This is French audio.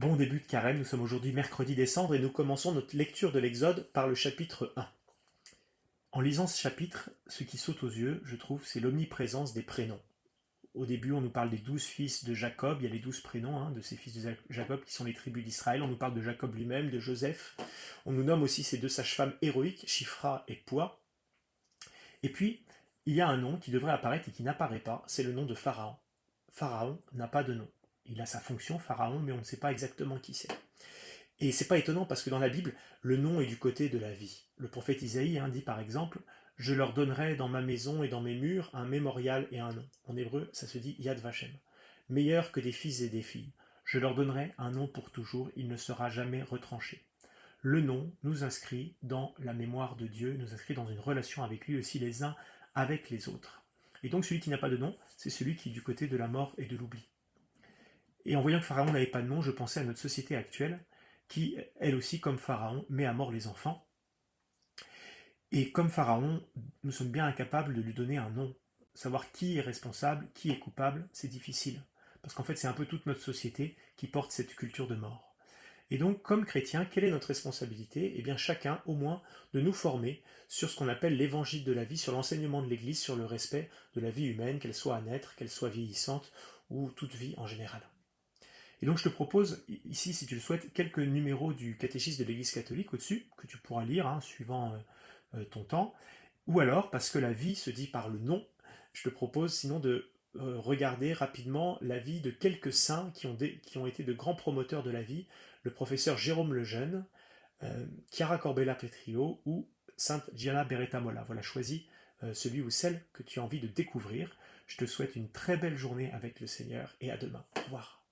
Bon début de carême, nous sommes aujourd'hui mercredi décembre et nous commençons notre lecture de l'Exode par le chapitre 1. En lisant ce chapitre, ce qui saute aux yeux, je trouve, c'est l'omniprésence des prénoms. Au début, on nous parle des 12 fils de Jacob, il y a les 12 prénoms de ces fils de Jacob qui sont les tribus d'Israël, on nous parle de Jacob lui-même, de Joseph, on nous nomme aussi ces deux sages-femmes héroïques, Shifra et Poua. Et puis, il y a un nom qui devrait apparaître et qui n'apparaît pas, c'est le nom de Pharaon. Pharaon n'a pas de nom. Il a sa fonction, Pharaon, mais on ne sait pas exactement qui c'est. Et c'est pas étonnant parce que dans la Bible, le nom est du côté de la vie. Le prophète Isaïe dit par exemple: Je leur donnerai dans ma maison et dans mes murs un mémorial et un nom. En hébreu, ça se dit Yad Vashem. Meilleur que des fils et des filles. Je leur donnerai un nom pour toujours, il ne sera jamais retranché. Le nom nous inscrit dans la mémoire de Dieu, nous inscrit dans une relation avec lui aussi les uns avec les autres. Et donc celui qui n'a pas de nom, c'est celui qui est du côté de la mort et de l'oubli. Et en voyant que Pharaon n'avait pas de nom, je pensais à notre société actuelle, qui, elle aussi, comme Pharaon, met à mort les enfants. Et comme Pharaon, nous sommes bien incapables de lui donner un nom. Savoir qui est responsable, qui est coupable, c'est difficile. Parce qu'en fait, c'est un peu toute notre société qui porte cette culture de mort. Et donc, comme chrétiens, quelle est notre responsabilité? Eh bien, chacun, au moins, de nous former sur ce qu'on appelle l'évangile de la vie, sur l'enseignement de l'Église, sur le respect de la vie humaine, qu'elle soit à naître, qu'elle soit vieillissante, ou toute vie en général. Et donc je te propose ici, si tu le souhaites, quelques numéros du catéchisme de l'Église catholique au-dessus, que tu pourras lire suivant ton temps. Ou alors, parce que la vie se dit par le nom, je te propose sinon de regarder rapidement la vie de quelques saints qui ont été de grands promoteurs de la vie, le professeur Jérôme Lejeune, Chiara Corbella Petrio ou Sainte Gianna Beretta Molla. Voilà, choisis celui ou celle que tu as envie de découvrir. Je te souhaite une très belle journée avec le Seigneur et à demain. Au revoir.